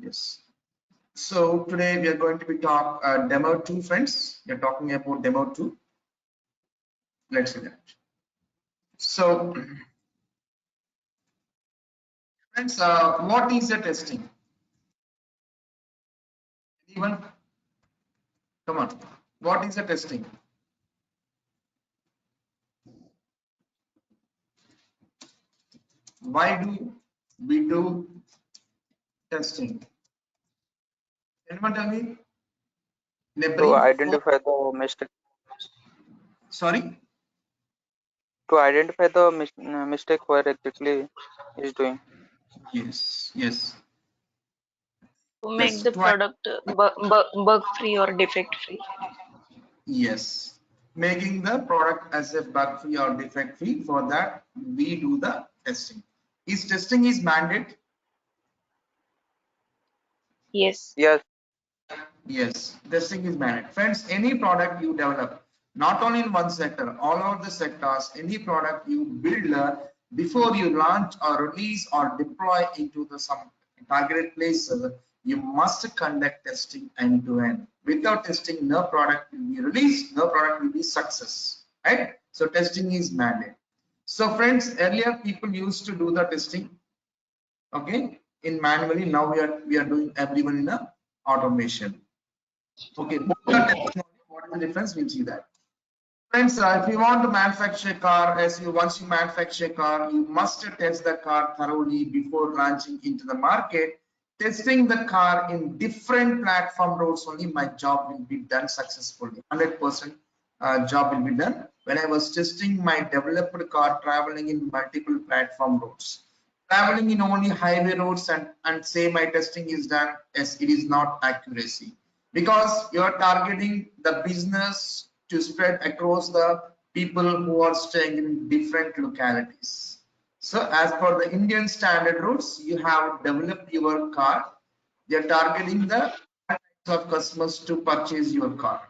Yes. So today we are going to be talk demo 2, friends. We are talking about demo 2. Let's see that. So friends, what is the testing? Anyone? Come on. What is the testing? Why do we do testing? Anyone tell me? In a To brief form. identify the mistake. Sorry. To identify the mistake where exactly is doing. Yes. Yes. To make Yes. the product bug free or defect free. Yes. Making the product as a bug free or defect free. For that, we do the testing. Is testing is mandate? Yes. Yes. Yes, testing is mandate. Friends, any product you develop, not only in one sector, all over the sectors, any product you build before you launch or release or deploy into the some targeted places, you must conduct testing end to end. Without testing, no product will be released, no product will be success. Right? So testing is mandate. So friends, earlier people used to do the testing, okay, in manually. Now we are doing everyone in a automation. Okay, both are testing only. What is the difference? We'll see that. Friends, if you want to manufacture a car, once you manufacture a car, you must test the car thoroughly before launching into the market. Testing the car in different platform roads only, my job will be done successfully. 100% job will be done. When I was testing my developed car traveling in multiple platform roads, traveling in only highway roads and say my testing is done, yes, it is not accuracy, because you are targeting the business to spread across the people who are staying in different localities. So as per the Indian standard routes, you have developed your car. They are targeting the types of customers to purchase your car.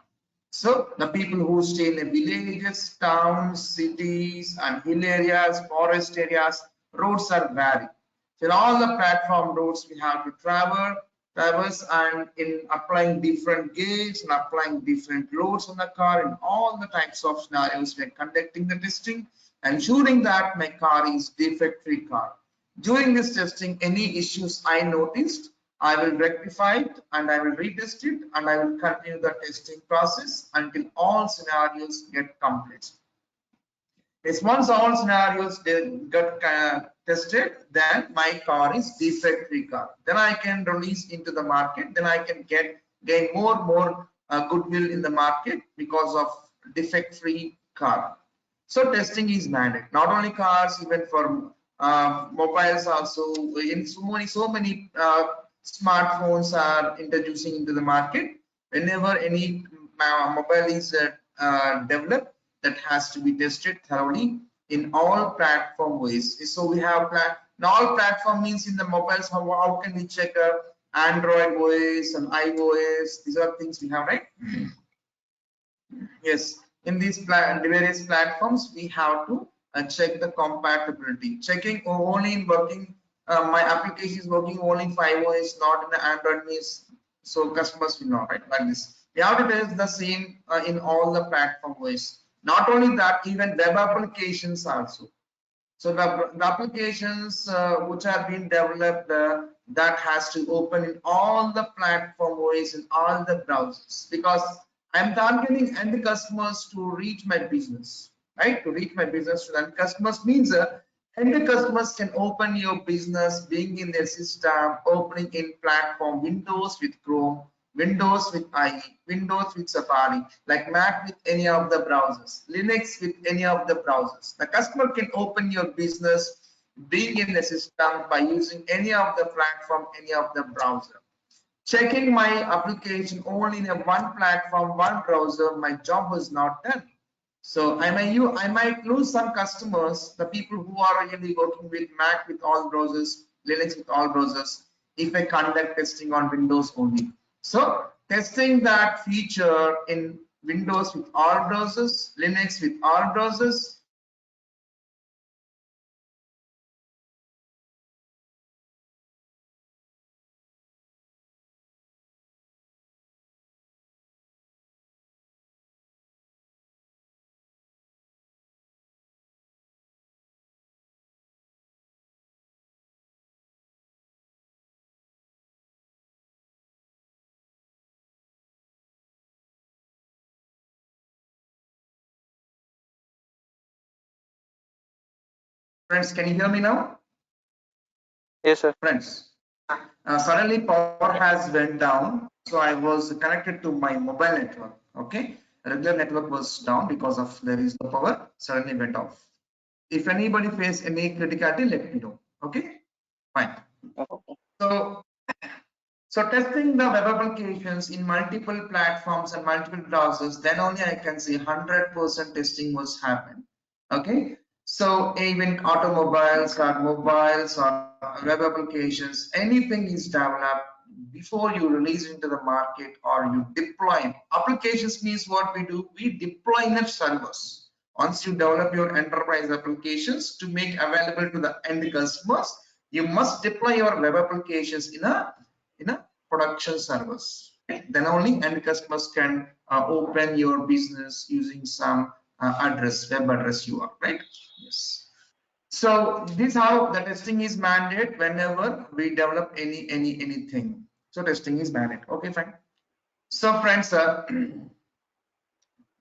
So the people who stay in the villages, towns, cities, and hill areas, forest areas, roads are varied. So in all the platform roads, we have to traverse, and in applying different gates and applying different loads on the car in all the types of scenarios, we are conducting the testing, ensuring that my car is defect-free car. During this testing, any issues I noticed, I will rectify it and I will retest it, and I will continue the testing process until all scenarios get complete. Yes, once all scenarios get tested, then my car is defect-free car. Then I can release into the market. Then I can gain more goodwill in the market because of defect-free car. So testing is mandate. Not only cars, even for mobiles also. In so many smartphones are introducing into the market. Whenever any mobile is developed, that has to be tested thoroughly in all platform ways. So we have in all platform means in the mobiles. How can we check Android OS and iOS? These are things we have, right? Yes, in these various platforms, we have to check the compatibility. Checking only in working, my application is working only in iOS, not in the Android means, so customers will not, right? Like this. We have to test the same in all the platform ways. Not only that, even web applications also. So the applications which are being developed, that has to open in all the platform ways in all the browsers, because I'm targeting end customers to reach my business, right? To reach my business to end customers means end customers can open your business being in their system, opening in platform Windows with Chrome, Windows with IE, Windows with Safari, like Mac with any of the browsers, Linux with any of the browsers. The customer can open your business being in the system by using any of the platform, any of the browser. Checking my application only in a one platform, one browser, my job was not done. So I might lose some customers, the people who are really working with Mac with all browsers, Linux with all browsers, if I conduct testing on Windows only. So testing that feature in Windows with all browsers, Linux with all browsers, Friends, can you hear me now? Yes, sir. Friends, suddenly power has went down, so I was connected to my mobile network. Okay, regular network was down because of there is no power. Suddenly went off. If anybody face any criticality, let me know. Okay, fine. Okay. So testing the web applications in multiple platforms and multiple browsers, then only I can say 100% testing was happened. Okay, so even automobiles or mobiles or web applications, anything is developed before you release into the market or you deploy. Applications means what we do, we deploy in servers. Once you develop your enterprise applications to make available to the end customers, you must deploy your web applications in a production servers. Then only end customers can open your business using some address, web address URL, right? Yes. So this is how the testing is mandated whenever we develop anything. So testing is mandated. Okay, fine. So friends,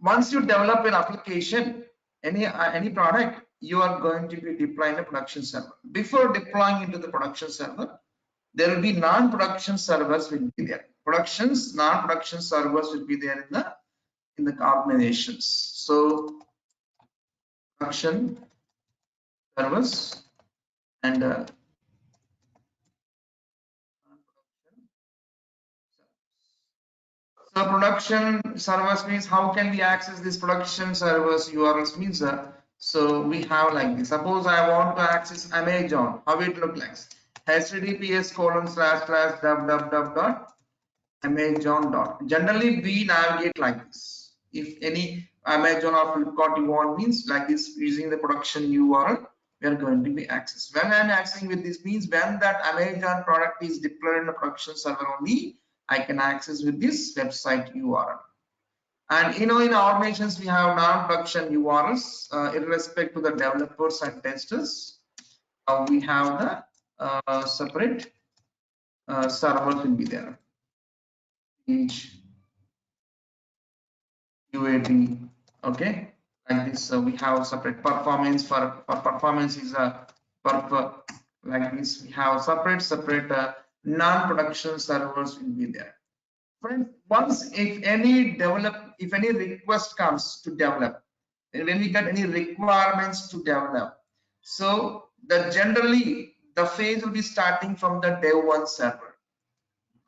once you develop an application, any product, you are going to be deploying a production server. Before deploying into the production server, there will be non-production servers will be there. Non-production servers will be there in the organizations. So production servers and so production servers means how can we access this production servers URLs means so we have like this. Suppose I want to access Amazon. How it look like? https://www.amazon. Generally we navigate like this. If any Amazon or Flipkart you want means like this using the production URL, we are going to be accessed. When I am accessing with this means when that Amazon product is deployed in the production server only, I can access with this website URL. And in organizations we have non-production URLs irrespective to the developers and testers. We have the separate server will be there. Each UAT, okay, like this. So we have separate performance for performance is a like this. We have separate non-production servers will be there. Friends, once if any request comes to develop, and when we get any requirements to develop, so generally the phase will be starting from the dev 1 server,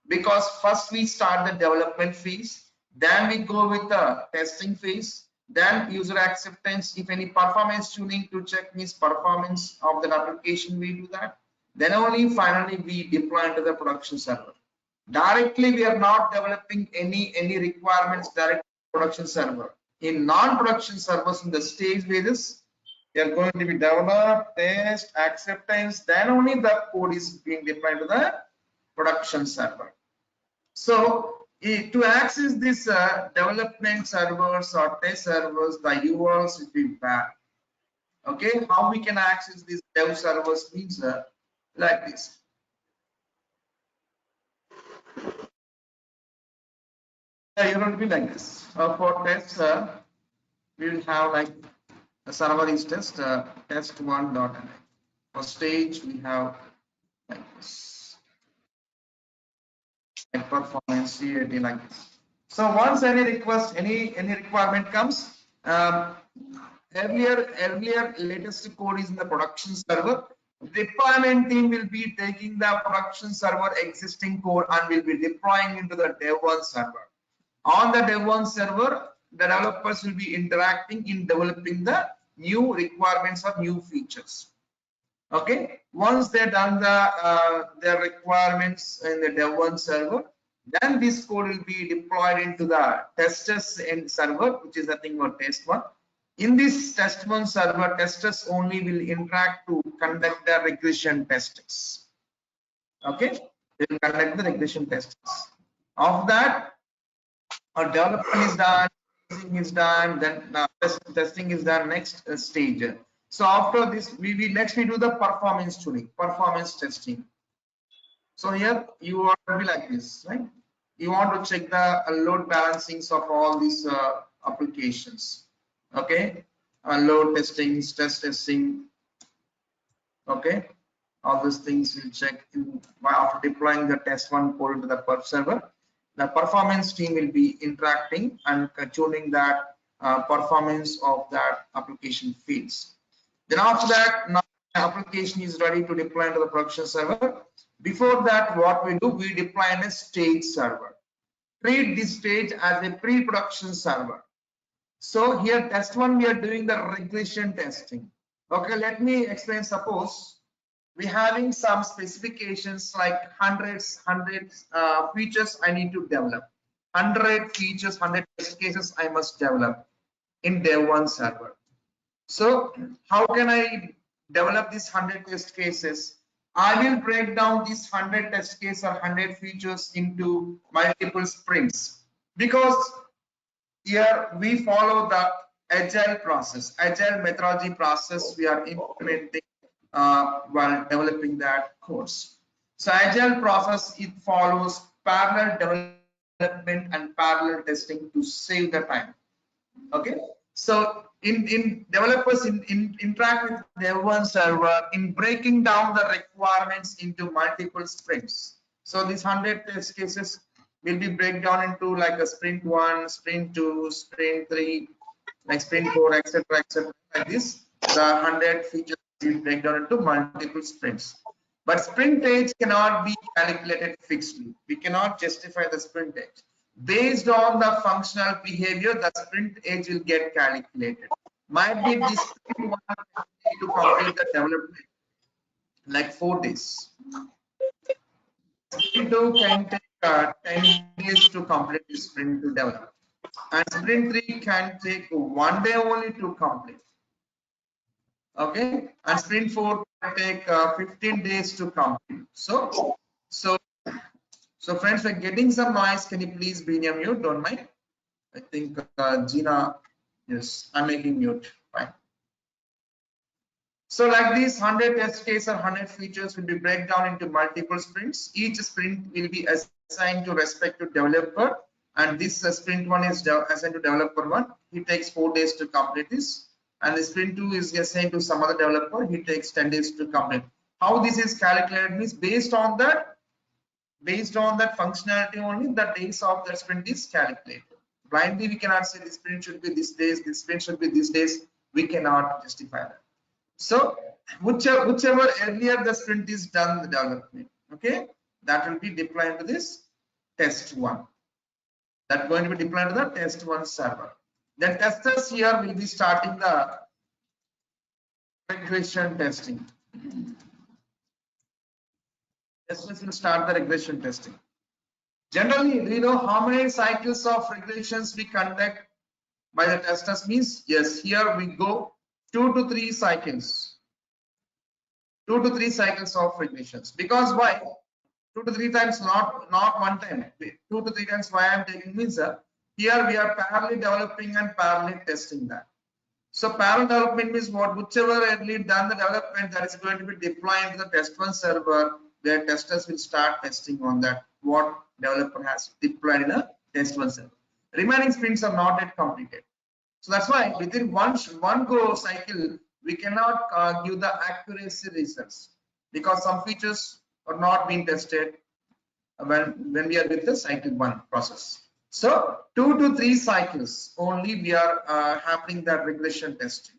because first we start the development phase, then we go with the testing phase, then user acceptance. If any performance tuning to check means performance of that application, we do that. Then only finally we deploy into the production server. Directly we are not developing any requirements direct production server. In non-production servers, in the stage basis, they are going to be developed, test, acceptance, then only the code is being deployed to the production server. So to access this development servers or test servers, the URLs will be bad. Okay, how we can access these dev servers means like this. You're going to be like this. For tests, we will have like the server is test1.ini. For stage, we have like this, like performance CAT like this. So once any request, any requirement comes, earlier latest code is in the production server. Deployment team will be taking the production server existing code and will be deploying into the dev 1 server. On the dev 1 server, the developers will be interacting in developing the new requirements or new features. Okay, once they're done their requirements in the dev 1 server, then this code will be deployed into the testers in server, which is nothing but test 1. In this test 1 server, testers only will interact to conduct the regression tests. Okay, they will conduct the regression tests. Of that, development is done, testing is done, then testing is done. Next stage. So after this, we next we do the performance tuning, performance testing. So here you want to be like this, right? You want to check the load balancings of all these applications. Okay, load testing, stress testing, Okay, all those things will check in after deploying the test one code into the perf server. The performance team will be interacting and tuning that performance of that application fields. Then after that, now the application is ready to deploy into the production server. Before that, what we do, we deploy in a stage server. Treat this stage as a pre-production server. So here test one, we are doing the regression testing. Okay, let me explain. Suppose we having some specifications like hundreds features I need to develop. 100 features, 100 test cases I must develop in dev one server. So how can I develop these 100 test cases? I will break down these 100 test cases or 100 features into multiple sprints, because here we follow the agile process, agile methodology process we are implementing while developing that course. So agile process, it follows parallel development and parallel testing to save the time. Okay, so in developers interact with their one server in breaking down the requirements into multiple sprints. So these 100 test cases will be break down into like a sprint 1, sprint 2, sprint 3, like sprint 4, etc., like this. The 100 features will break down into multiple sprints. But sprint age cannot be calculated fixedly. We cannot justify the sprint age. Based on the functional behavior, the sprint age will get calculated. Might be this sprint one to complete the development like 4 days. Sprint 2 can take 10 days to complete the sprint to develop. And sprint 3 can take 1 day only to complete. Okay, and sprint 4 can take 15 days to complete. So friends, we're getting some noise. Can you please be near mute? Don't mind. I think Gina, yes, I'm making mute. Fine. So like these 100 test case or 100 features will be break down into multiple sprints. Each sprint will be assigned to respective developer, and this sprint one is assigned to developer 1. He takes 4 days to complete this, and the sprint 2 is assigned to some other developer. He takes 10 days to complete. How this is calculated means based on that functionality only, the days of that sprint is calculated. Blindly we cannot say this sprint should be this days, this sprint should be this days. We cannot justify that. So whichever earlier the sprint is done, the development, okay, that will be deployed to this test one. That's going to be deployed to the test one server. Then testers here will be starting the regression testing. Testers will start the regression testing. Generally, we know how many cycles of regressions we conduct by the testers means, yes, here we go 2 to 3 cycles. 2 to 3 cycles of regressions. Because why? 2 to 3 times, not one time. 2 to 3 times why I'm taking means here we are parallelly developing and parallelly testing that. So parallel development means what? Whichever early done the development, that is going to be deployed into the test one server, where testers will start testing on that what developer has deployed in a test one server. Remaining sprints are not yet completed. So that's why within one go cycle, we cannot give the accuracy results, because some features are not being tested when we are with the cycle 1 process. So 2 to 3 cycles only we are happening that regression testing.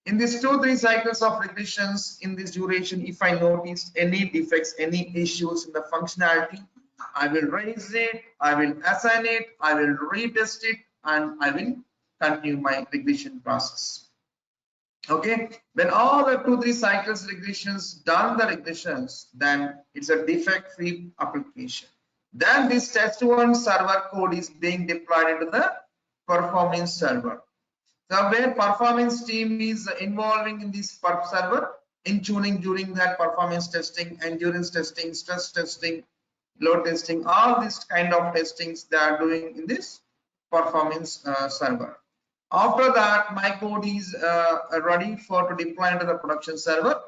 In these 2-3 cycles of regressions, in this duration, if I notice any defects, any issues in the functionality, I will raise it, I will assign it, I will retest it, and I will continue my regression process. Okay, when all the 2-3 cycles regressions done the regressions, then it's a defect-free application. Then this test one server code is being deployed into the performance server. So where performance team is involving in this perf server in tuning during that performance testing, endurance testing, stress testing, load testing, all these kind of testings they are doing in this performance server. After that, my code is ready for to deploy into the production server.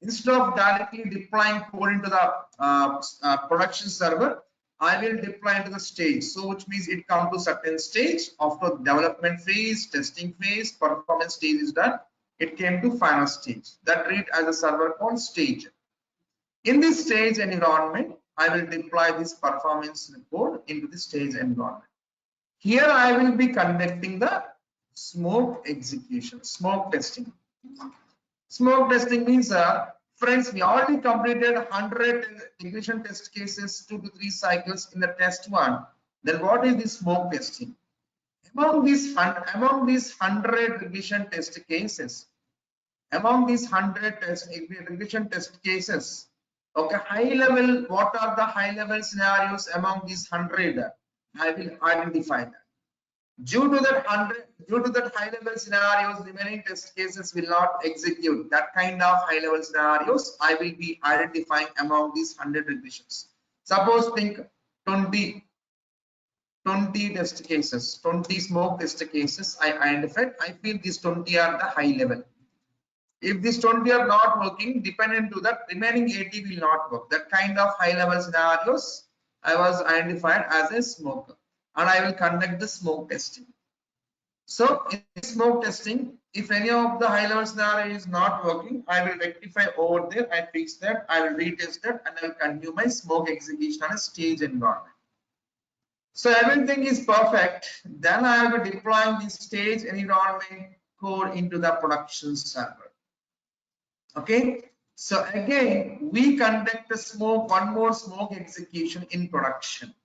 Instead of directly deploying code into the production server, I will deploy into the stage. So which means it comes to certain stage. After development phase, testing phase, performance stage is done. it came to final stage that read as a server called stage. In this stage environment, I will deploy this performance report into the stage environment. Here I will be conducting the smoke execution, smoke testing. Smoke testing means, friends, we already completed 100 regression test cases, 2 to 3 cycles in the test one. Then what is the smoke testing? Among these 100 regression test cases, regression test cases, okay, high level, what are the high level scenarios among these 100? I will identify that. Due to that high level scenarios, remaining test cases will not execute. That kind of high level scenarios I will be identifying among these 100 regressions. Suppose think 20 test cases, 20 smoke test cases I identified. I feel these 20 are the high level. If these 20 are not working, dependent to that, remaining 80 will not work. That kind of high level scenarios I was identified as a smoker, and I will conduct the smoke testing. So in smoke testing, if any of the high level scenario is not working, I will rectify over there, I fix that, I will retest that, and I will continue my smoke execution on a stage environment. So everything is perfect. Then I will be deploying the stage environment code into the production server. Okay. So again, we conduct one more smoke execution in production.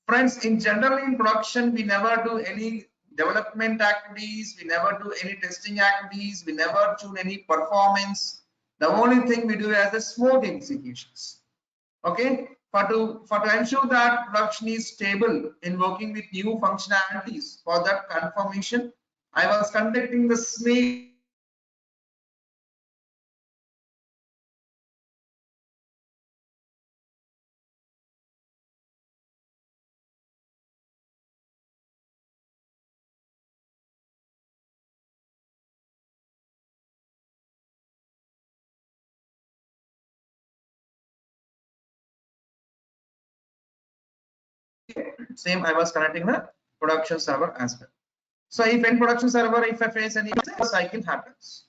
Friends, in general in production, we never do any development activities, we never do any testing activities, we never tune any performance. The only thing we do is the smoke executions. Okay, for to ensure that production is stable in working with new functionalities, for that confirmation, I was conducting the snake. Same, I was connecting the production server as well. So if in production server, if I face any cycle happens.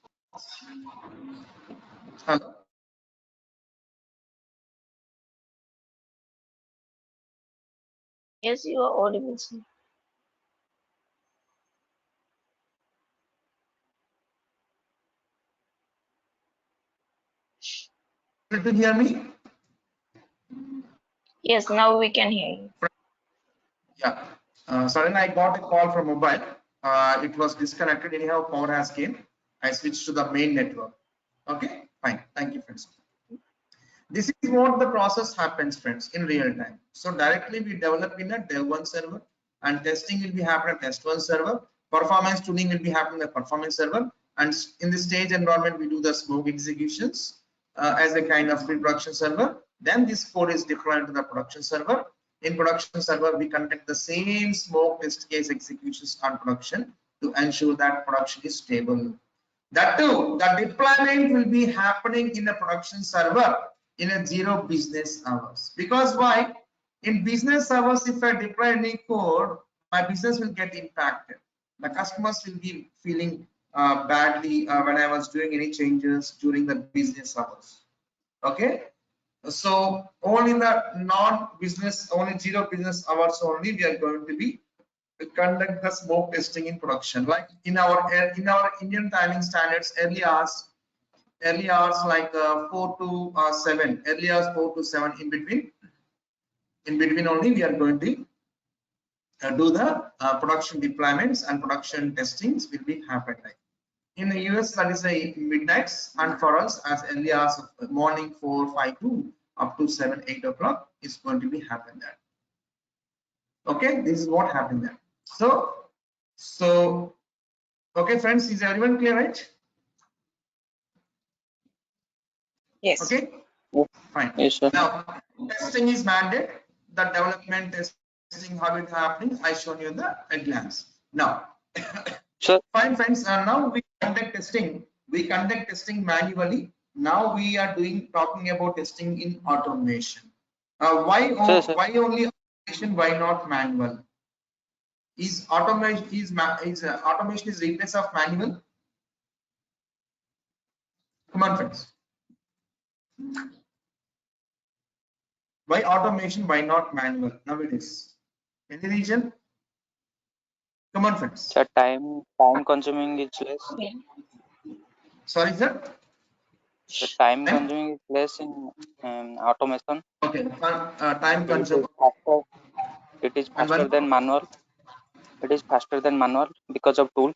Hello. Yes, you are audible, sir. Able to hear me? Yes, now we can hear you. Yeah. Suddenly I got a call from mobile. It was disconnected. Anyhow, power has came. I switched to the main network. Okay, fine. Thank you, friends. This is what the process happens, friends, in real time. So directly we develop in a dev1 server, and testing will be happening at test1 server. Performance tuning will be happening at performance server, and in the stage environment we do the smoke executions as a kind of pre-production server. Then this code is deployed to the production server. In production server, we conduct the same smoke test case executions on production to ensure that production is stable. That too, the deployment will be happening in the production server in a 0 business hours. Because why? In business hours, if I deploy any code, my business will get impacted. The customers will be feeling badly when I was doing any changes during the business hours. Okay. So only the non-business, only 0 business hours only, we are going to be conduct the smoke testing in production. Like in our Indian timing standards, early hours like 4 to 7, early hours 4 to 7 in between only we are going to do the production deployments, and production testings will be happening. Like in the US, that is a midnights, and for us as early hours of morning 4, 5 to up to 7, 8 o'clock is going to be happen there. Okay, this is what happened there. So okay, friends, is everyone clear, right? Yes. Okay, fine. Yes, sir. Now testing is mandated. The development testing, how it happening, I shown you a glance. Now Sir, fine, friends, now we conduct testing manually. Now we are talking about testing in automation. Why sir. only automation, why not manual? Is automation is replace of manual? Come on, friends. Why automation? Why not manual nowadays? Any reason? Come on, friends. So time consuming is less. Yeah. Sorry, sir. The time consuming is less in automation. Okay, time It consume. is faster. It is And faster one than manual. It is faster than manual because of tools.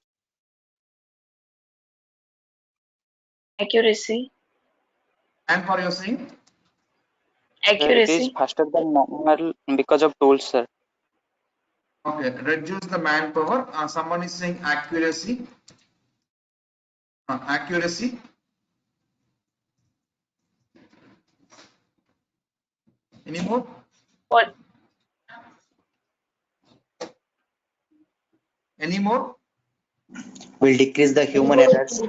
Accuracy. and for your saying. Sir, it is Accuracy. faster than manual because of tools, sir. Okay, reduce the manpower. Someone is saying accuracy. Accuracy. Any more? What? Any more? Will decrease the human errors.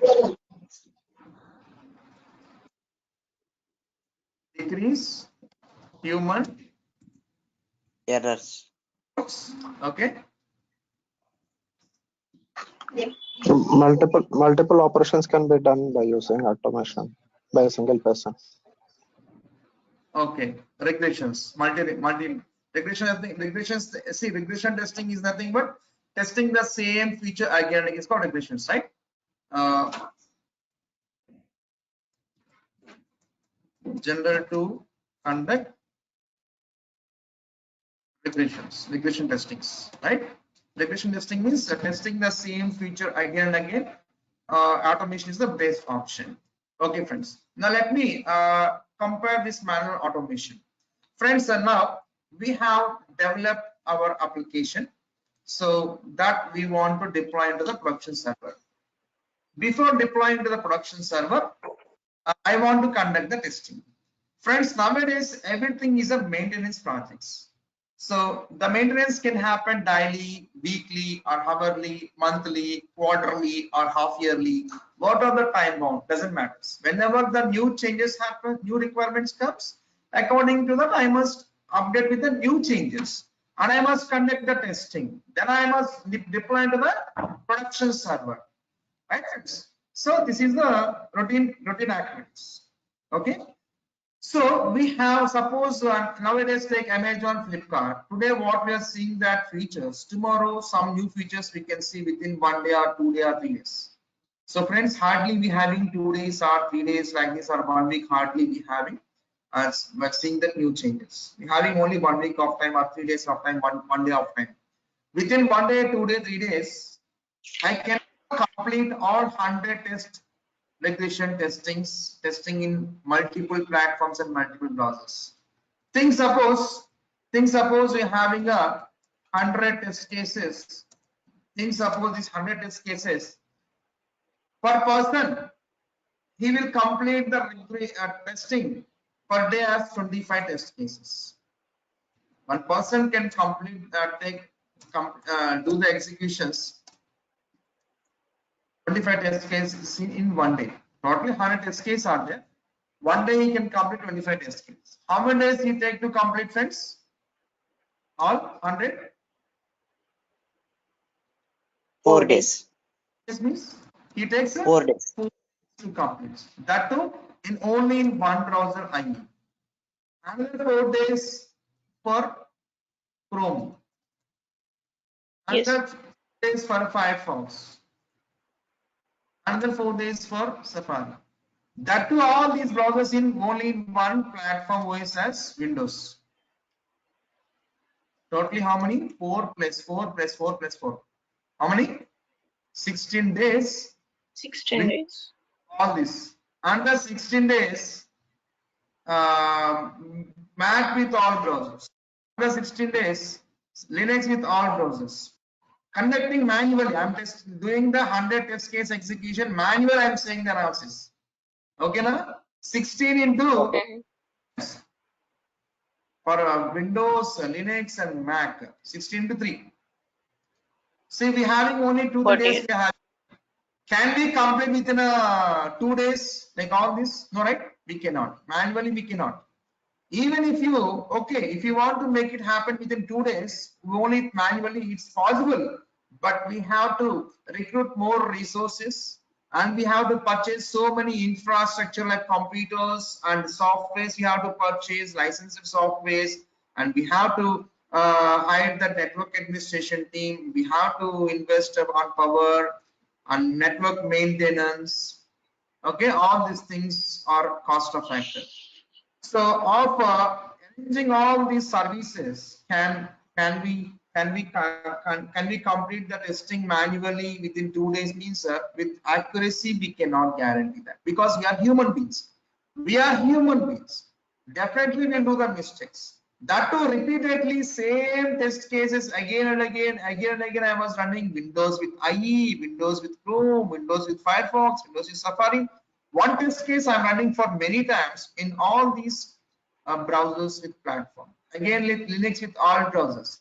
Decrease human Errors. errors. Okay. Multiple operations can be done by using automation by a single person. Okay. Regressions. Multi regression. Regressions. See, regression testing is nothing but testing the same feature again. It's called regressions, right? General to conduct regression testings, right? Regression testing means testing the same feature again and again. Automation is the best option. Okay, friends. Now let me compare this manual automation. Friends, now we have developed our application so that we want to deploy into the production server. Before deploying to the production server, I want to conduct the testing. Friends, nowadays everything is a maintenance projects. So the maintenance can happen daily, weekly, or hourly, monthly, quarterly, or half yearly. What are the time bound? Doesn't matter. Whenever the new changes happen, new requirements comes, according to that, I must update with the new changes, and I must conduct the testing. Then I must deploy into the production server. Right, friends? So this is the routine activities. Okay. So we have, suppose nowadays take Amazon, Flipkart. Today what we are seeing that features. Tomorrow some new features we can see within 1 day or 2 days or 3 days. So friends, hardly we having 2 days or 3 days like this, or 1 week hardly we having. As we're seeing the new changes. We having only 1 week of time or 3 days of time, one day of time. Within 1 day, 2 days, 3 days, I can complete all 100 regression testing in multiple platforms and multiple browsers. Think suppose we're having a 100 test cases. Think suppose these 100 test cases per person, he will complete the testing per day as 25 test cases. One person can complete do the executions 25 test cases in 1 day. Totally 100 test cases are there. 1 day he can complete 25 test cases. How many days he take to complete, friends? All 100? 4 days. This means he takes 4 days. 4 days to complete. That too in only in one browser IE. Another 4 days for Chrome. Yes. Another 4 days for Firefox. Another 4 days for Safari. That too all these browsers in only one platform OS as Windows. Totally how many? 4 plus 4 plus 4 plus 4. How many? 16 days. 16 days. All this. Under 16 days, Mac with all browsers. Under 16 days, Linux with all browsers. Conducting manually, I'm doing the 100 test case execution manual. I'm saying the analysis. Okay, now 16 into Okay. for Windows, Linux, and Mac, 16 to 3. See, we having only 2-3 days. 48. We have. Can we complete within 2 days like all this? No, right? We cannot. Manually, we cannot. Even if you, okay, if you want to make it happen within 2 days, only manually it's possible. But we have to recruit more resources and we have to purchase so many infrastructure like computers and softwares. We have to purchase licensed softwares, and we have to hire the network administration team. We have to invest on power and network maintenance. Okay, all these things are cost effective. So of arranging all these services, can we complete the testing manually within 2 days? Means with accuracy we cannot guarantee that, because we are human beings. We are human beings. Definitely we'll do the mistakes. That too repeatedly, same test cases again and again, I was running Windows with IE, Windows with Chrome, Windows with Firefox, Windows with Safari. One test case I'm running for many times in all these browsers with platform. Again, Linux with all browsers.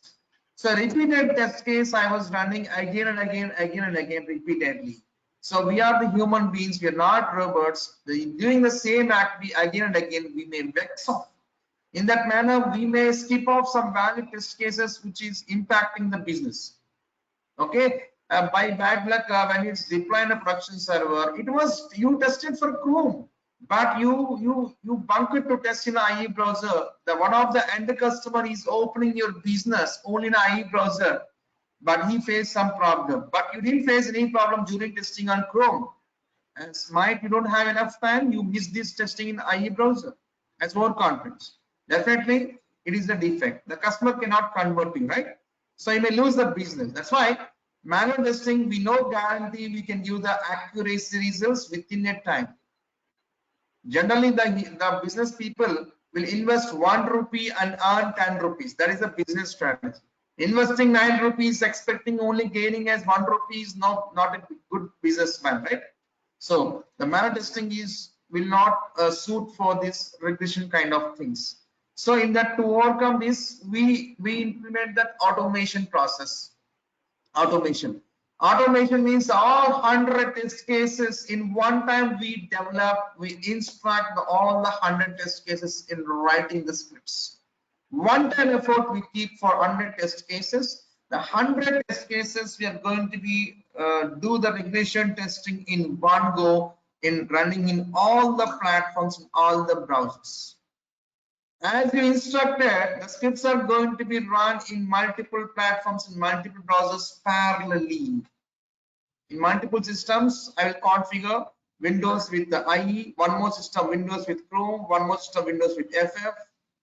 So repeated test case I was running again and again repeatedly. So we are the human beings, we are not robots. Doing the same act again and again, we may vex off. In that manner, we may skip off some valid test cases which is impacting the business. Okay, by bad luck, when it's deployed in a production server, it was you tested for Chrome, but you bunked to test in IE browser. The one of the end customer is opening your business only in IE browser, but he faced some problem. But you didn't face any problem during testing on Chrome. As might you don't have enough time, you miss this testing in IE browser. As more confidence. Definitely, it is the defect. The customer cannot convert you, right? So you may lose the business. That's why manual testing, we no guarantee we can give the accuracy results within a time. Generally, the business people will invest 1 rupee and earn 10 rupees. That is a business strategy. Investing 9 rupees, expecting only gaining as 1 rupee is not a good businessman, right? So the manual testing will not suit for this regression kind of things. So in that, to overcome this, we implement that automation process. Automation means all 100 test cases in one time we instruct all the 100 test cases in writing the scripts. One time effort we keep for 100 test cases. The 100 test cases we are going to be do the regression testing in one go, in running in all the platforms, in all the browsers. As you instructed, the scripts are going to be run in multiple platforms, in multiple browsers parallelly. In multiple systems, I will configure Windows with the IE, one more system Windows with Chrome, one more system Windows with FF,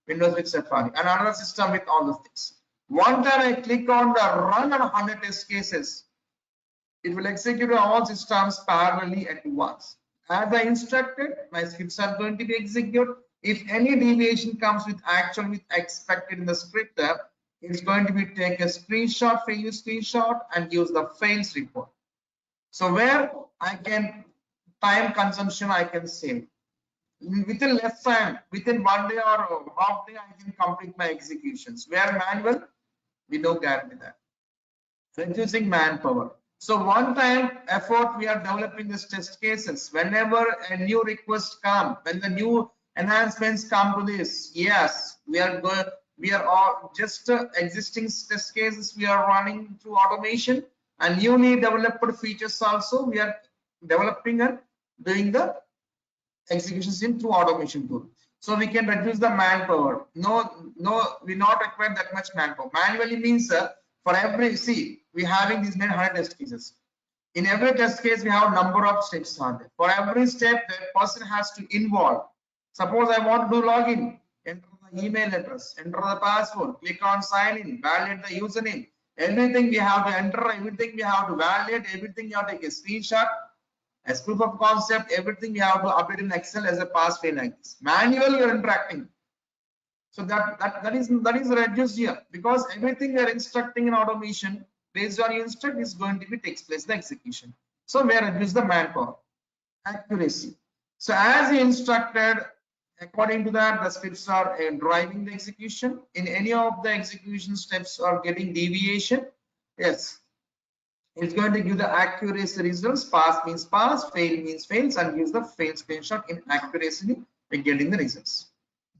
Windows with Safari, and another system with all the things. One time I click on the run on 100 test cases, it will execute on all systems parallelly at once. As I instructed, my scripts are going to be executed. If any deviation comes with actual with expected in the script, it's going to be take a screenshot, failure screenshot, and use the fails report. So where I can time consumption I can save. Within less time, within 1 day or half day, I can complete my executions. Where manual, we don't guarantee that. Reducing manpower. So one time effort we are developing these test cases. Whenever a new request come, when the new enhancements come to this, yes, we are all just existing test cases we are running through automation, and newly developed features also we are developing and doing the executions in through automation tool. So we can reduce the manpower. No, we not require that much manpower. Manually means for every, see, we having these many 100 test cases. In every test case, we have number of steps on there. For every step, the person has to involve. Suppose I want to do login, enter the email address, enter the password, click on sign in, validate the username. Everything we have to enter, everything we have to validate, everything you have to take a screenshot as proof of concept, everything we have to update in Excel as a pass fail like this. Manually you're interacting. So that is reduced here, because everything we are instructing in automation based on your instruct is going to be takes place the execution. So we are reduce the manpower. Accuracy. So as you instructed, according to that, the scripts are driving the execution. In any of the execution steps are getting deviation, yes, it's going to give the accuracy results. Pass means pass, fail means fails, and use the fail screenshot in accuracy in getting the results,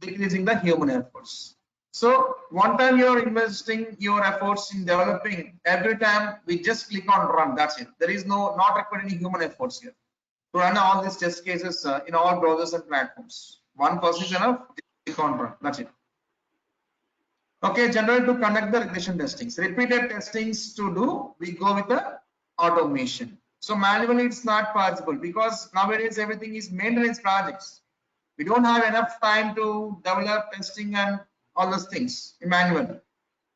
decreasing the human efforts. So one time you are investing your efforts in developing, every time we just click on run, that's it. There is not required any human efforts here. to run all these test cases in all browsers and platforms. One person is enough. That's it. Okay, general to conduct the regression testings. Repeated testings to do, we go with the automation. So manually it's not possible because nowadays everything is maintenance projects. We don't have enough time to develop testing and all those things manually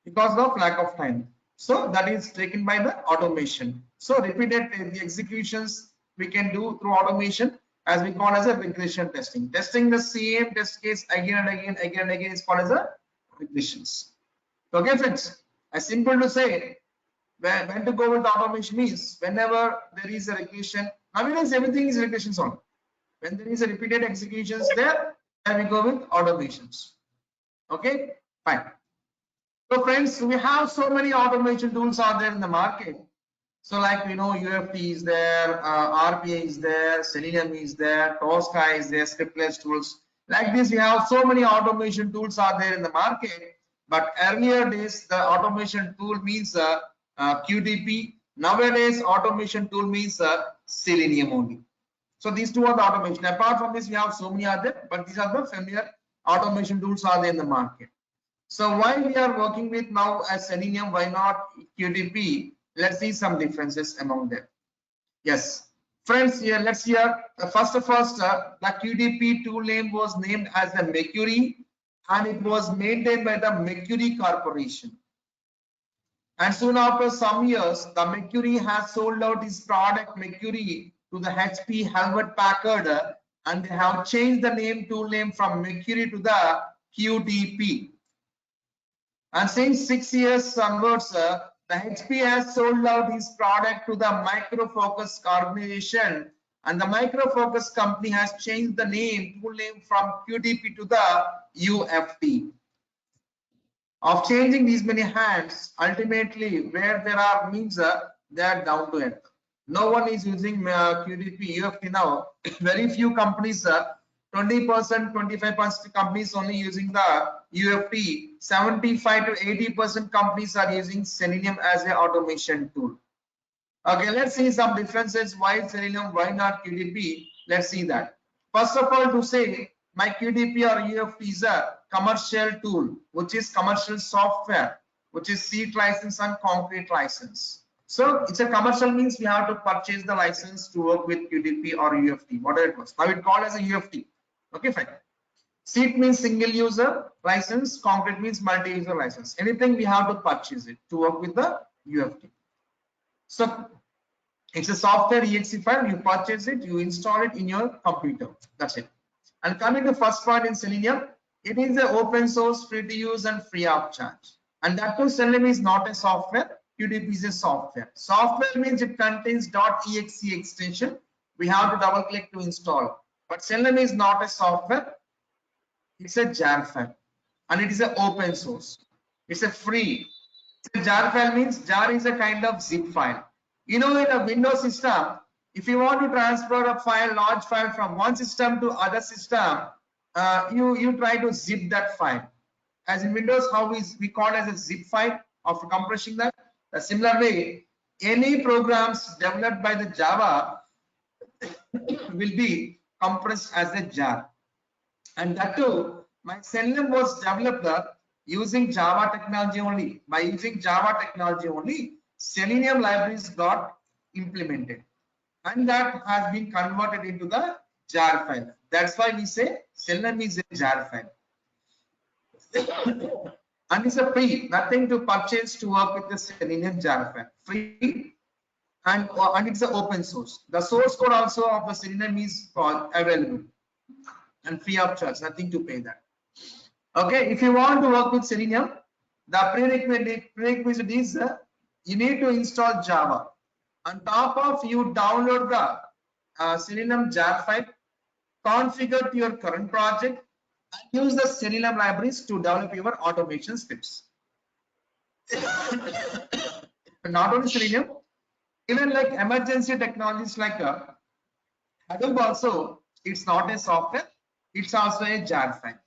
because of lack of time. So that is taken by the automation. So repeated the executions we can do through automation as we call as a regression testing. Testing the same test case again and again is called as a regressions. Okay, friends, as simple to say when to go with automation means whenever there is a regression. Nowadays everything is regressions only. When there is a repeated executions there, then we go with automations. Okay, fine. So friends, we have so many automation tools are there in the market. So like we know UFT is there, RPA is there, Selenium is there, Tosca is there, scriptless tools. Like this, we have so many automation tools are there in the market. But earlier days, the automation tool means QTP. Nowadays, automation tool means Selenium only. So these two are the automation. Apart from this, we have so many other, but these are the familiar automation tools are there in the market. So why we are working with now as Selenium, why not QTP? Let's see some differences among them. Yes, friends, here let's hear first of all, the QTP tool name was named as the Mercury, and it was maintained by the Mercury Corporation. And soon after some years, the Mercury has sold out its product Mercury to the HP Hewlett Packard, and they have changed the tool name from Mercury to the QTP. And since 6 years onwards, the HP has sold out his product to the Micro Focus organization, and the Micro Focus company has changed the tool name from QTP to the UFT. Of changing these many hands, ultimately where there are means they are down to earth. No one is using QTP, UFT now. Very few companies, 20%, 25% companies only using the UFT. 75 to 80% companies are using Selenium as an automation tool. Okay, let's see some differences. Why Selenium? Why not QTP? Let's see that. First of all, to say my QTP or UFT is a commercial tool, which is commercial software, which is seat license and concrete license. So it's a commercial means we have to purchase the license to work with QTP or UFT, whatever it was. Now it's called as a UFT. Okay, fine. Seat means single user license, concrete means multi-user license. Anything we have to purchase it to work with the UFT. So it's a software exe file, you purchase it, you install it in your computer. That's it. And coming to first part in Selenium, it is an open source, free to use and free of charge. And that too, Selenium is not a software, QTP is a software. Software means it contains .exe extension. We have to double click to install. But Selenium is not a software, it's a jar file. And it is an open source. It's a free. It's a jar file means jar is a kind of zip file. You know, in a Windows system, if you want to transfer a file, large file from one system to other system, you try to zip that file. As in Windows, how we call it as a zip file after compressing that. A similar way, any programs developed by the Java will be compressed as a jar. And that too, my Selenium was developed using Java technology only. By using Java technology only, Selenium libraries got implemented, and that has been converted into the jar file. That's why we say Selenium is a jar file. And it's a free, nothing to purchase to work with the Selenium jar file. Free, and it's an open source. The source code also of the Selenium is available and free of charge, nothing to pay that. Okay, if you want to work with Selenium, the prerequisite is you need to install Java. On top of you download the Selenium jar file, configure to your current project, and use the Selenium libraries to develop your automation scripts. Not only Selenium, even like emergency technologies like Hadoop also, it's not a software, it's also a jar file.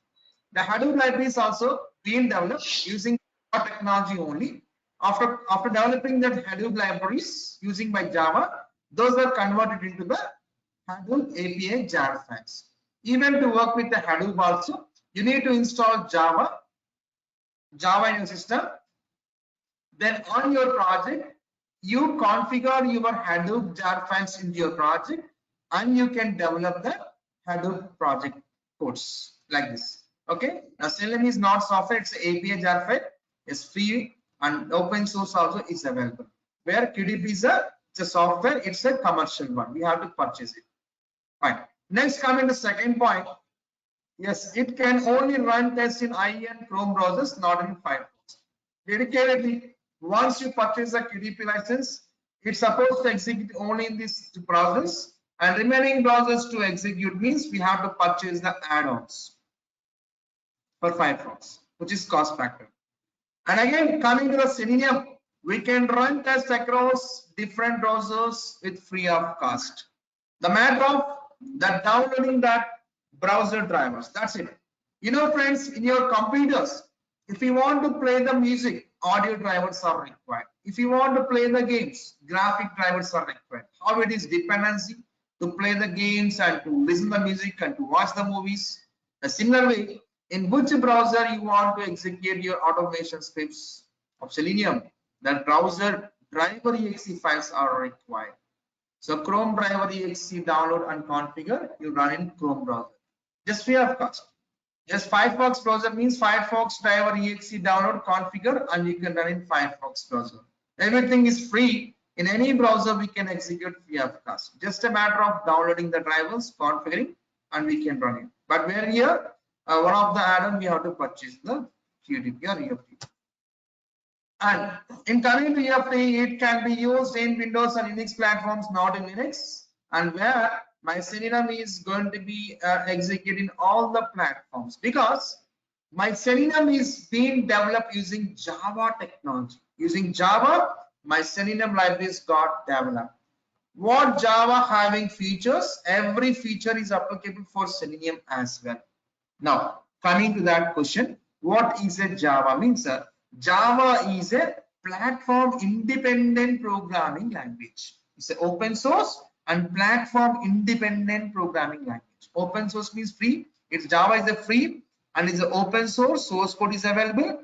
The Hadoop library is also being developed using technology only. After developing that Hadoop libraries using by Java, those are converted into the Hadoop API jar files. Even to work with the Hadoop also, you need to install Java in your system. Then on your project, you configure your Hadoop jar files into your project, and you can develop the Hadoop project codes like this. Okay. Now Selenium is not software; it's API jar file. It's free and open source also is available. Where QDP is it's a software, it's a commercial one. We have to purchase it. Fine. Next, coming to second point. Yes, it can only run tests in IE and Chrome browsers, not in Firefox. Dedicatedly, once you purchase a QDP license, it's supposed to execute only in these browsers, and remaining browsers to execute means we have to purchase the add-ons for Firefox, which is cost factor. And again, coming to the Selenium, we can run tests across different browsers with free of cost. The matter of that downloading that browser drivers, that's it. You know, friends, in your computers, if you want to play the music, audio drivers are required. If you want to play the games, graphic drivers are required. How it is dependency to play the games and to listen to the music and to watch the movies. A similar way, in which browser you want to execute your automation scripts of Selenium, the browser driver exe files are required. So Chrome driver exe download and configure, you run in Chrome browser. Just free of cost. Just Firefox browser means Firefox driver exe download, configure, and you can run in Firefox browser. Everything is free. In any browser we can execute free of cost. Just a matter of downloading the drivers, configuring, and we can run it. But where here, one of the add-on we have to purchase the QDP or EFT. And in coming to EFT, it can be used in Windows and Linux platforms, not in Linux. And where my Selenium is going to be executing all the platforms, because my Selenium is being developed using Java technology. Using Java, my Selenium libraries got developed. What Java having features, every feature is applicable for Selenium as well. Now, coming to that question, what is a Java? Means Java is a platform independent programming language. It's an open source and platform independent programming language. Open source means free. It's Java is a free and it's an open source code is available,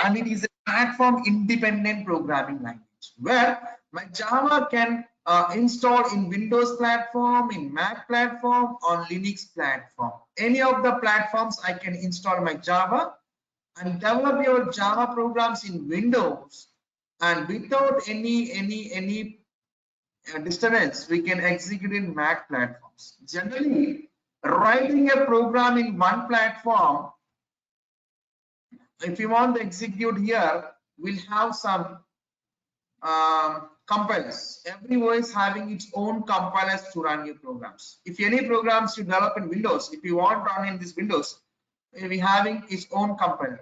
and it is a platform independent programming language where my Java can install in Windows platform, in Mac platform, on Linux platform. Any of the platforms I can install my Java and develop your Java programs in Windows, and without any disturbance we can execute in Mac platforms. Generally, writing a program in one platform, if you want to execute here, we'll have some compilers. Every OS having its own compilers to run your programs. If any programs you develop in Windows, if you want to run in this Windows, we having its own compiler.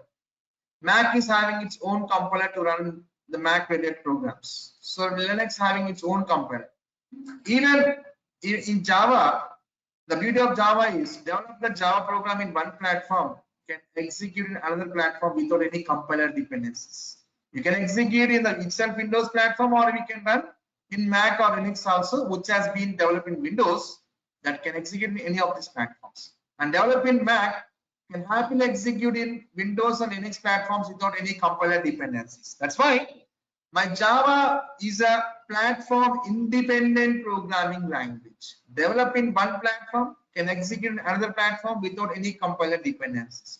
Mac is having its own compiler to run the Mac related programs. So Linux having its own compiler. Even in Java, the beauty of Java is develop the Java program in one platform, can execute in another platform without any compiler dependencies. You can execute in the itself Windows platform, or we can run in Mac or Linux also, which has been developed in Windows, that can execute in any of these platforms. And develop in Mac can happily execute in Windows and Linux platforms without any compiler dependencies. That's why my Java is a platform independent programming language. Develop in one platform, can execute in another platform without any compiler dependencies.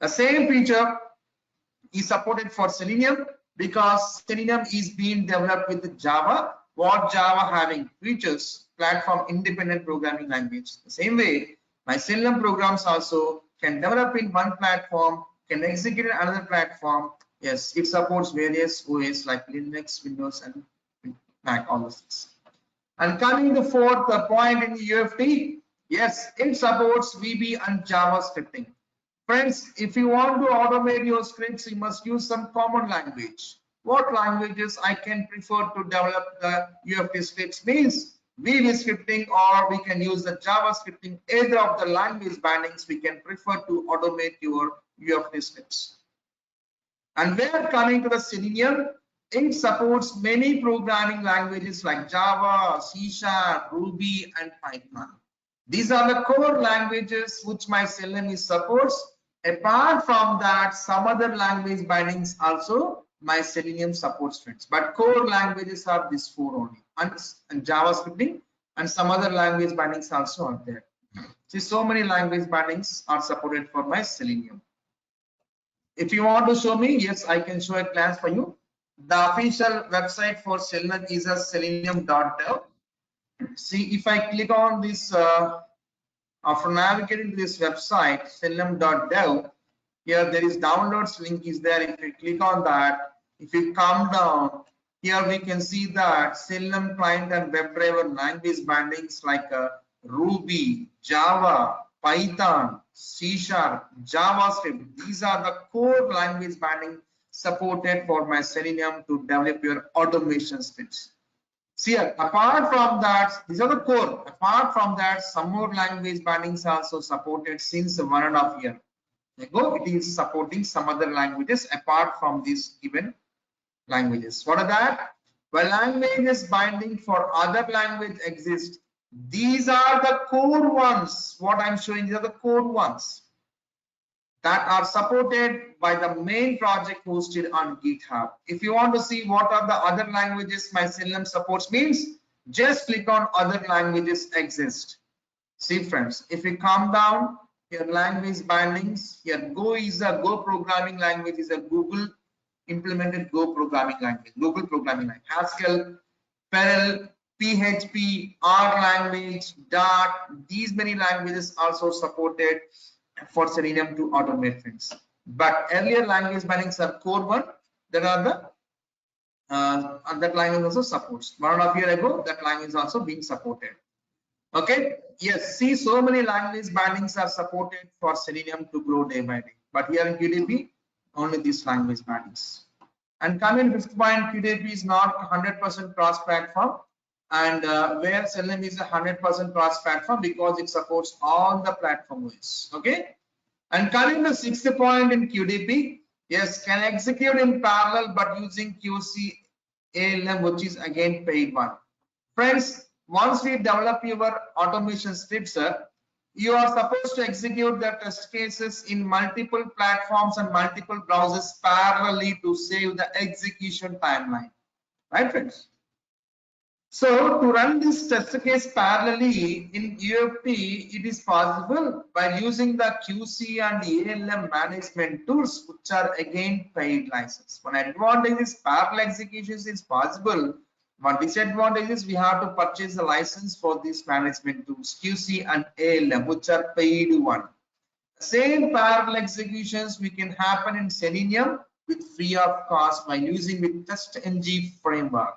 The same feature is supported for Selenium, because Selenium is being developed with Java. What Java having features, platform independent programming language. The same way, my Selenium programs also can develop in one platform, can execute in another platform. Yes, it supports various OS like Linux, Windows, and Mac, all those things. And coming to fourth point in UFT, yes, it supports VB and Java scripting. Friends, if you want to automate your scripts, you must use some common language. What languages I can prefer to develop the UFT scripts means VB scripting, or we can use the Java scripting. Either of the language bindings we can prefer to automate your UFT scripts. And we are coming to the Selenium. It supports many programming languages like Java, C#, Ruby, and Python. These are the core languages which my Selenium supports. Apart from that, some other language bindings also my Selenium supports, friends. But core languages are these four only, and JavaScripting, and some other language bindings also are there. See, so many language bindings are supported for my Selenium. If you want to show me, yes, I can show a class for you. The official website for Selenium is a selenium.dev. See, if I click on this, after navigating to this website, selenium.dev, here there is downloads link is there. If you click on that, if you come down, here we can see that Selenium client and WebDriver language bindings like Ruby, Java, Python, C#, JavaScript. These are the core language binding supported for my Selenium to develop your automation scripts. See here, apart from that, these are the core. Apart from that, some more language bindings also supported since 1.5 years ago. It is supporting some other languages apart from these given languages. What are that? Well, languages binding for other language exist. These are the core ones. What I'm showing, these are the core ones that are supported by the main project hosted on GitHub. If you want to see what are the other languages my Selenium supports means, just click on other languages exist. See friends, if you come down here, language bindings, here Go is a Go programming language, is a Google implemented Go programming language, Google programming language. Haskell, Perl, PHP, R language, Dart, these many languages also supported for Selenium to automate things. But earlier language bindings are core one. There are the that language also supports. 1.5 years ago, that language is also being supported. Okay. Yes. See, so many language bindings are supported for Selenium to grow day by day. But here in QDP, only these language bindings. And coming fifth point, QDP is not 100% cross-platform, and where Selenium is a 100% cross-platform because it supports all the platform OS. Okay. And coming to sixth point in QDP, yes, can execute in parallel but using QC ALM, which is again paid one. Friends, once we develop your automation scripts, you are supposed to execute the test cases in multiple platforms and multiple browsers parallelly to save the execution timeline, right friends? So to run this test case parallelly in UFT, it is possible by using the QC and ALM management tools, which are again paid license. One advantage is parallel executions is possible. One disadvantage is we have to purchase the license for these management tools, QC and ALM, which are paid one. Same parallel executions we can happen in Selenium with free of cost by using with TestNG framework.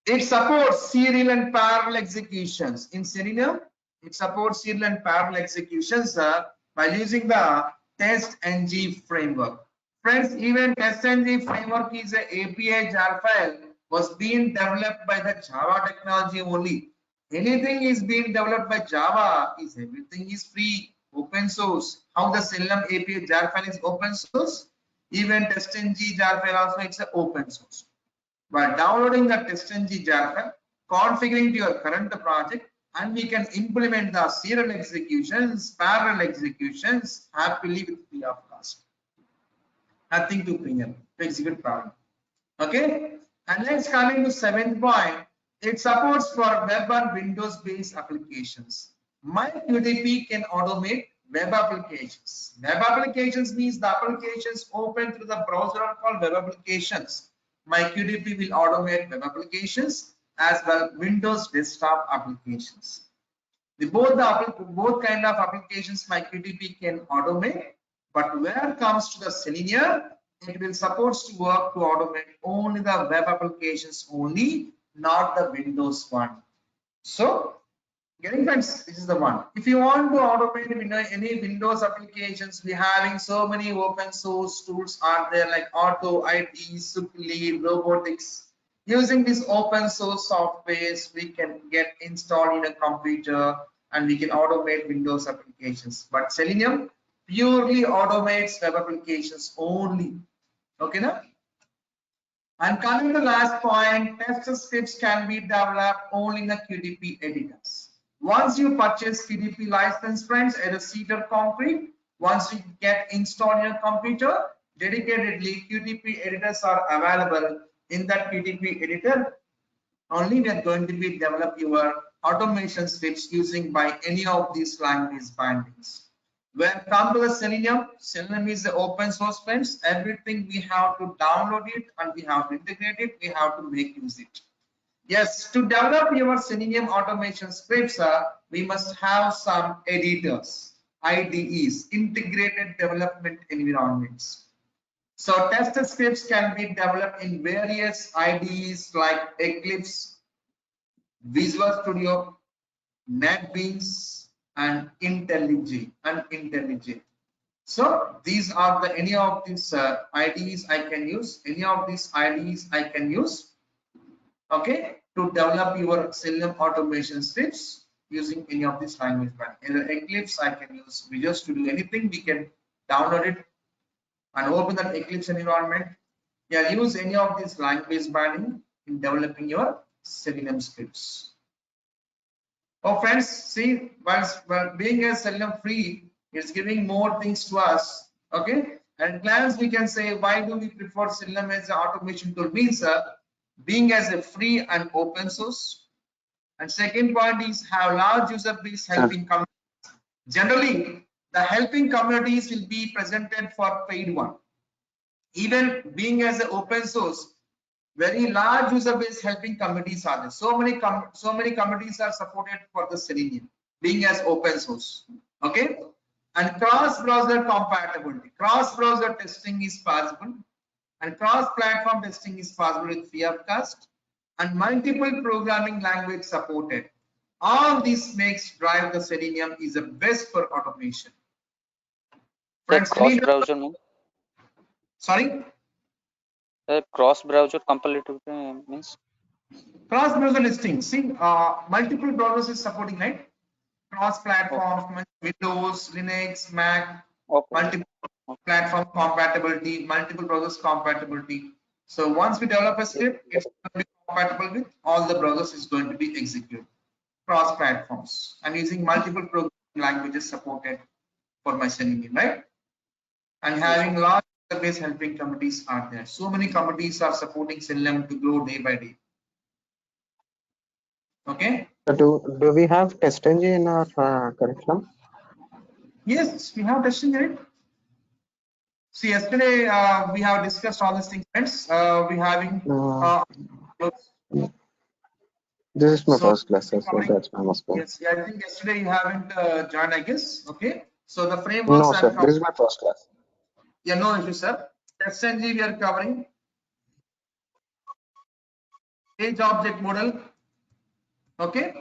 It supports serial and parallel executions in Selenium. It supports serial and parallel executions by using the TestNG framework. Friends, even TestNG framework is an API jar file was being developed by the Java technology only. Anything is being developed by Java is everything is free, open source. How the Selenium API jar file is open source, even TestNG jar file also it's an open source. By downloading the TestNG jar file, configuring to your current project, and we can implement the serial executions, parallel executions happily with free of cost. Nothing to premium to execute problem. Okay. And let's come into seventh point. It supports for web and Windows based applications. My QDP can automate web applications. Web applications means the applications open through the browser are called web applications. My QDP will automate web applications as well Windows desktop applications. Both kind of applications my QDP can automate, but when it comes to the Selenium, it will supposed to work to automate only the web applications only, not the Windows one. So getting friends, this is the one. If you want to automate any Windows applications, we having so many open source tools are there like Auto, IT, Supli, Robotics. Using this open source softwares, we can get installed in a computer and we can automate Windows applications. But Selenium purely automates web applications only. Okay, now? And coming to the last point, test scripts can be developed only in a QTP editors. Once you purchase QTP license, friends, at a Cedar Concrete, once you get installed in your computer, dedicatedly QTP editors are available. In that QTP editor, only we are going to be develop your automation scripts using by any of these language bindings. When come to the Selenium is the open source, friends. Everything we have to download it and we have to integrate it. We have to make use it. Yes, to develop your Selenium automation scripts, we must have some editors, IDEs, integrated development environments. So test scripts can be developed in various IDEs like Eclipse, Visual Studio, NetBeans, and IntelliJ. So these are the any of these IDEs I can use. Any of these IDEs I can use. Okay, to develop your Selenium automation scripts using any of these language binding. Either Eclipse I can use Visual Studio. Anything we can download it and open that Eclipse environment. Yeah, use any of these language binding in developing your Selenium scripts. Oh, friends, see, while being a Selenium free, it's giving more things to us. Okay, and glance we can say, why do we prefer Selenium as an automation tool? Means being as a free and open source. And second point is have large user base helping communities. Generally, the helping communities will be presented for paid one. Even being as an open source, very large user base helping communities are there. So many communities are supported for the Selenium being as open source. Okay, and cross-browser compatibility. Cross-browser testing is possible, and cross-platform testing is possible with free of cost, and multiple programming language supported. All this makes drive the Selenium is the best for automation. Friends, cross-browser means? Sorry? Cross-browser compatibility means? Cross-browser listing. See, multiple browsers is supporting, right? Cross-platform, Windows, Linux, Mac, multiple platform compatibility, multiple browsers compatibility. So once we develop a script, it's going to be compatible with all the browsers is going to be executed. Cross platforms. I'm using multiple programming languages supported for my Selenium, right? And having large database helping communities are there. So many communities are supporting Selenium to grow day by day. Okay. Do we have test engine in our curriculum? Yes, we have testing in it. See, yesterday we have discussed all these things, friends. We having. This is my first class, so that's my mistake. Yes, yeah, I think yesterday you haven't joined, I guess. Okay, so the frameworks. No, sir. This is my first class. Yeah, no issue, sir. TestNG we are covering. Page object model. Okay,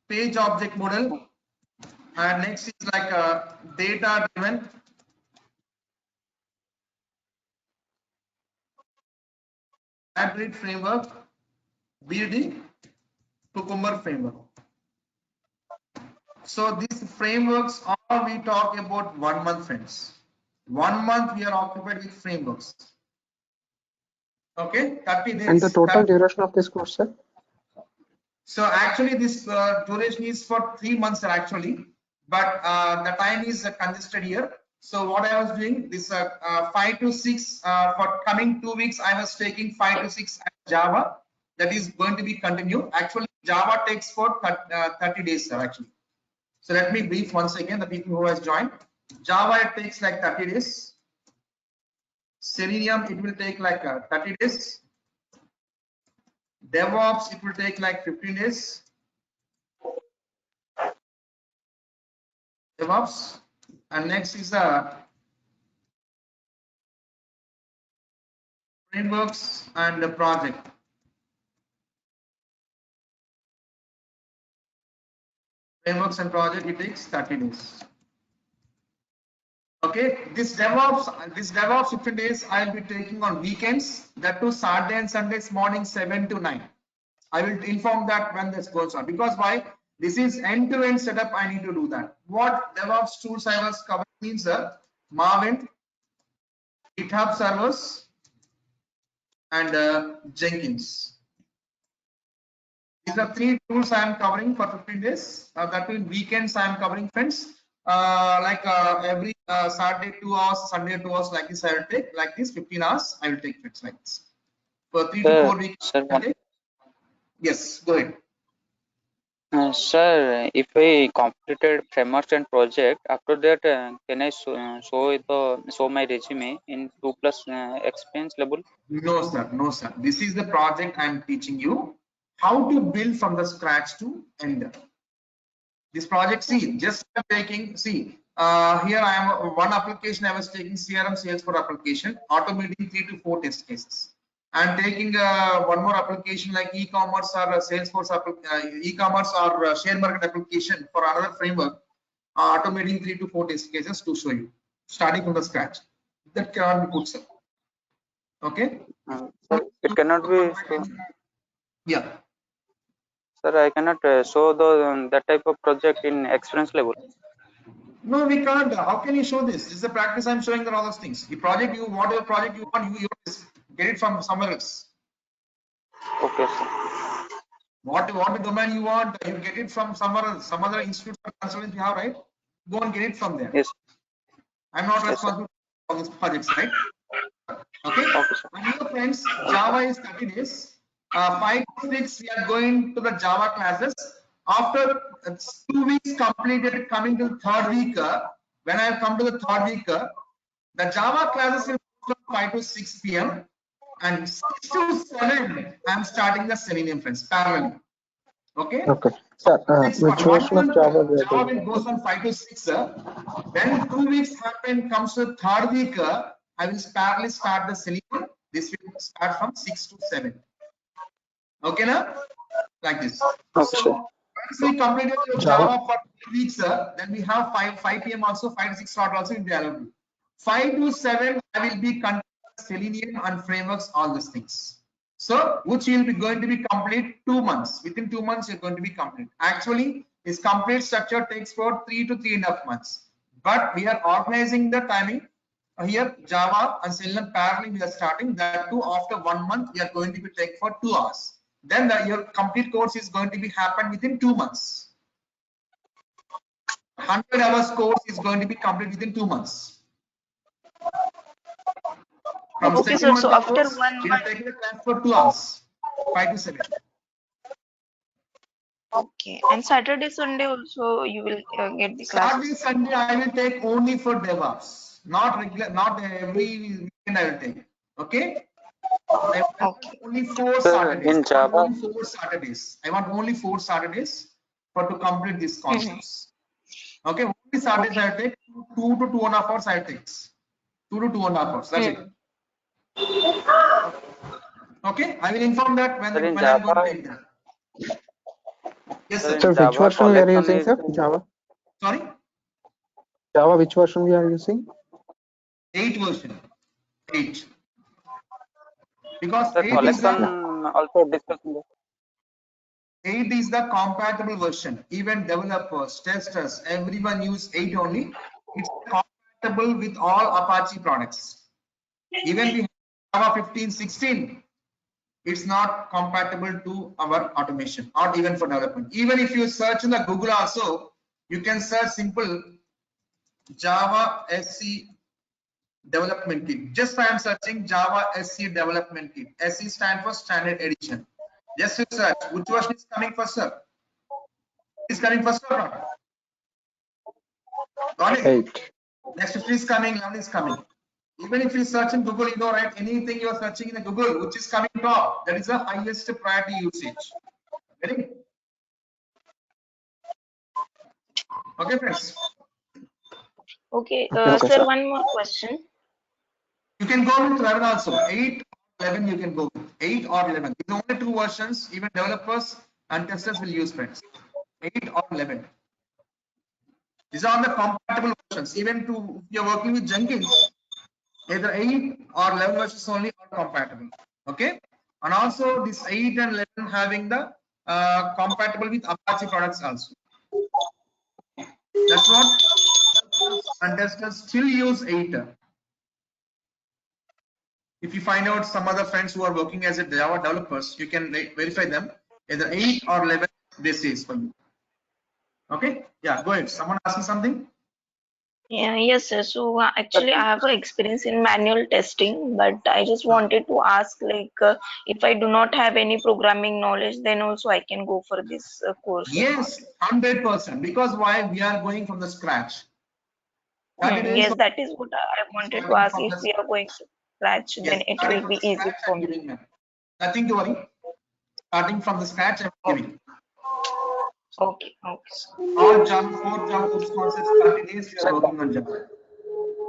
page object model. And next is like a data driven. Hybrid framework. BD. Cucumber framework. So these frameworks all we talk about 1 month, friends. 1 month we are occupied with frameworks. Okay, 30 days. And the total duration of this course, sir? So actually this duration is for 3 months actually, but the time is congested here. So what I was doing this 5 to 6 for coming 2 weeks I was taking 5 to 6 Java. That is going to be continued. Actually Java takes for 30 days, sir, actually. So let me brief once again the people who has joined. Java it takes like 30 days. Selenium it will take like 30 days. DevOps it will take like 15 days. DevOps, and next is frameworks and the project. Frameworks and project it takes 30 days. Okay, this DevOps 15 days I'll be taking on weekends, that too Saturday and Sundays morning 7 to 9. I will inform that when this goes on, because why? This is end-to-end setup. I need to do that. What DevOps tools I was covering means Maven, GitHub servers, and Jenkins. These are 3 tools I am covering for 15 days. That will weekends I am covering, friends. Every Saturday 2 hours, Sunday 2 hours, like this I will take, like this 15 hours I will take, friends, like this. For 3 to 4 weeks. Sir, Yes, go ahead. sir, if I completed frameworks and project, after that, can I show my resume in 2+ experience level? No, sir. No, sir. This is the project I am teaching you how to build from the scratch to end. This project, see, just taking, see, here I am one application I was taking CRM Salesforce application, automating 3 to 4 test cases. I'm taking one more application like e-commerce or Salesforce e-commerce or share market application for another framework, automating 3 to 4 test cases to show you, starting from the scratch. That cannot be put, sir. Okay. Sir, it cannot be. Yeah. Sir, I cannot show that type of project in experience level. No, we can't. How can you show this? This is a practice. I'm showing that all those things. The project you, whatever project you want, you get it from somewhere else. Okay, sir. What domain you want, you get it from somewhere else, some other institute or consultant you have, right? Go and get it from there. Yes. I'm not Yes, responsible for these projects, right? Okay. Okay, sir. And here, friends, Java is 30 days. 5 to 6, we are going to the Java classes. After 2 weeks completed, coming to the 3rd week, when I come to the 3rd week, the Java classes will go from 5 to 6 p.m. and 6 to 7, I'm starting the Selenium, friends, parallel. Okay. Okay. Sir, which version of Java we are Java doing? will go from 5 to 6. Then 2 weeks happen, comes to the 3rd week, I will parallelly start the Selenium. This will start from 6 to 7. Okay, now? Like this. Okay, So sir. once we completed Java for 2 weeks, then we have 5 p.m. also, 5 to 6 slot also will be available. 5 to 7, I will be continuing Selenium and frameworks, all these things. So, which will be going to be complete 2 months. Within 2 months, you're going to be complete. Actually, this complete structure takes for 3 to 3.5 months. But we are organizing the timing. Here, Java and Selenium parallel we are starting. That too, after 1 month, we are going to be take for 2 hours. Then your complete course is going to be happen within 2 months. 100 hours course is going to be complete within 2 months. From Okay, second sir. month So of after course, 1 we are month. taking the class for 2 hours, 5 to 7. Okay. And Saturday, Sunday also you will get the Saturday, classes. Sunday, I will take only for DevOps, not regular, not every weekend I will take. Okay. I want Okay. only 4 Sir, Saturdays. in I want Java, only 4 Saturdays. I want only 4 Saturdays for to complete these concepts. Okay, only Saturdays I will take 2 to 2.5 hours. I will take 2 to 2.5 hours. That's it. Okay, I will inform that when sir, in I'm going to Java, take that. Yes, sir, sir. in Sir, which Java version we are collection using, is sir? Java? Sorry, Java, which version we are using? 8 version. 8. Because the 8 is collection the also discussing. 8 is the compatible version. Even developers, testers, everyone use 8 only. It's compatible with all Apache products. Even we have Java 15, 16, it's not compatible to our automation or even for development. Even if you search in the Google also, you can search simple Java SC development kit. Just I am searching Java SC development kit. SC stand for standard edition. Just you search which version is coming first, sir. Is coming first or not? Got it? 8. Next 50 is coming, 11 is coming. Even if you search in Google, you know, right? Anything you are searching in the Google, which is coming top, that is the highest priority usage. Ready? Okay, friends. Okay. Okay, Sir, sir. one more question. You can go with 11 also. 8 or 11 you can go with. 8 or 11. These are only 2 versions. Even developers and testers will use, friends. 8 or 11. These are the compatible versions. Even to if you're working with Jenkins, either 8 or 11 versions only are compatible. Okay. And also this 8 and 11 having the compatible with Apache products also. That's what and testers still use 8. If you find out some other friends who are working as a Java developers, you can verify them. Either 8 or 11 this is for you. Okay, yeah, go ahead. Someone asking something? Yeah, yes, sir. So actually, I have a experience in manual testing, but I just wanted to ask, like, if I do not have any programming knowledge, then also I can go for this course or not. Yes, 100%. Because why? We are going from the scratch. 30 days Yes, of that is what I wanted to starting ask. from If the we are going to scratch, yes, then it starting will from be the easy scratch, for I'm me. giving them. Nothing to worry. Starting from the scratch, I'm Oh, giving. okay, okay. All Java, 4 Java course concepts, 30 days we are working on Java.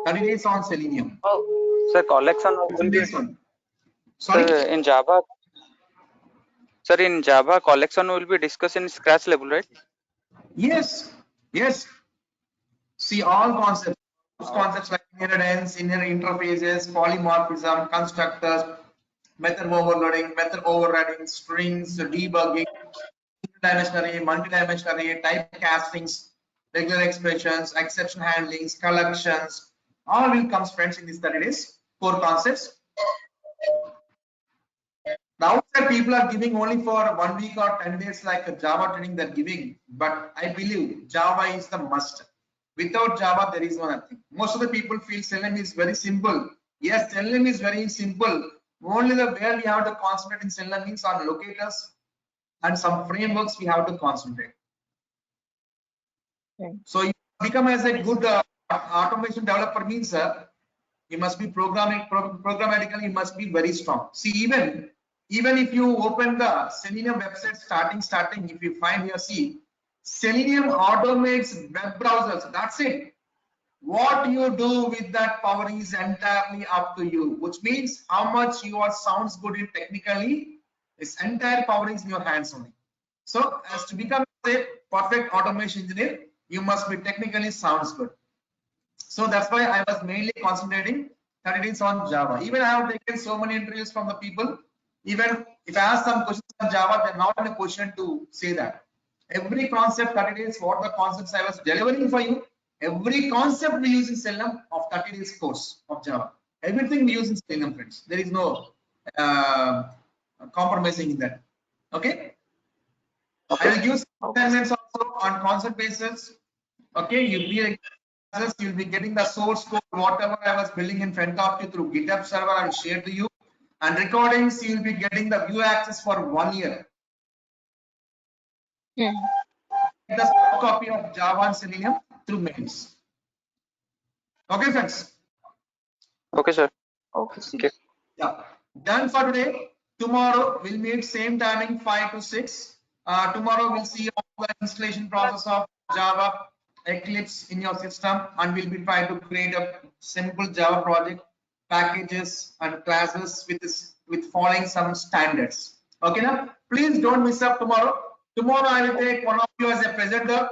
30 days on Selenium. Oh, Sir, collection will 15 be days on. Sorry? sir, in Java. Sir, in Java, collection will be discussed in scratch level, right? Yes, yes. See all concepts. Those concepts like inheritance, inner interfaces, polymorphism, constructors, method overloading, method overriding, strings, debugging, dimensionary, multidimensionary, type castings, regular expressions, exception handlings, collections, all will come friends in these 30 days. 4 concepts. The outside people are giving only for 1 week or 10 days like a Java training they're giving, but I believe Java is the must. Without Java, there is no nothing. Most of the people feel Selenium is very simple. Yes, Selenium is very simple. Only the where we have to concentrate in Selenium means on locators and some frameworks we have to concentrate. So you become as a good automation developer means you must be programmatically you must be very strong. See, even if you open the Selenium website starting, if you find here, see, Selenium automates web browsers. That's it. What you do with that power is entirely up to you, which means how much you are sounds good in technically, this entire power is in your hands only. So as to become a perfect automation engineer, you must be technically sounds good. So that's why I was mainly concentrating 30 days on Java. Even I have taken so many interviews from the people. Even if I ask some questions on Java, they're not in a position to say that. Every concept 30 days, what the concepts I was delivering for you, every concept we use in Selenium of 30 days course of Java. Everything we use in Selenium, friends. There is no compromising in that. Okay. I will give some assignments also on concept basis. Okay, you'll be getting the source code, whatever I was building in front of you through GitHub server, I will share to you. And recordings, you'll be getting the view access for 1 year. The soft copy of Java and Selenium through mails. Okay, friends. Okay, sir. okay. Okay. Yeah, done for today. Tomorrow we'll meet same timing 5 to 6. Tomorrow we'll see all the installation process of Java Eclipse in your system, and we'll be trying to create a simple Java project, packages and classes with following some standards. Okay, now please don't miss up tomorrow. Tomorrow I will take one of you as a presenter.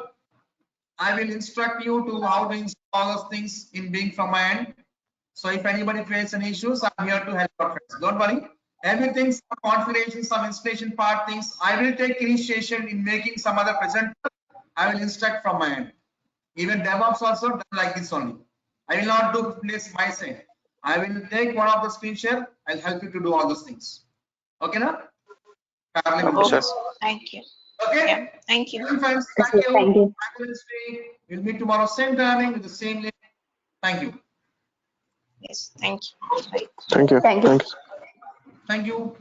I will instruct you to how to install all those things in Bing from my end. So if anybody faces any issues, I'm here to help your friends. Don't worry. Everything, some configuration, some installation part things, I will take initiation in making some other presenter. I will instruct from my end. Even DevOps also done like this only. I will not do this my side. I will take one of the screen share. I'll help you to do all those things. Okay, now? Carly will do Okay. Sure. this. Thank you. Okay. Yeah, thank you. Well, friends, Yes, thank sir. you. Thank you. Have a nice day. We'll meet tomorrow same timing with the same link. Thank you. Yes, thank you. Bye. Thank you. Thank you. Thank you. Thank you.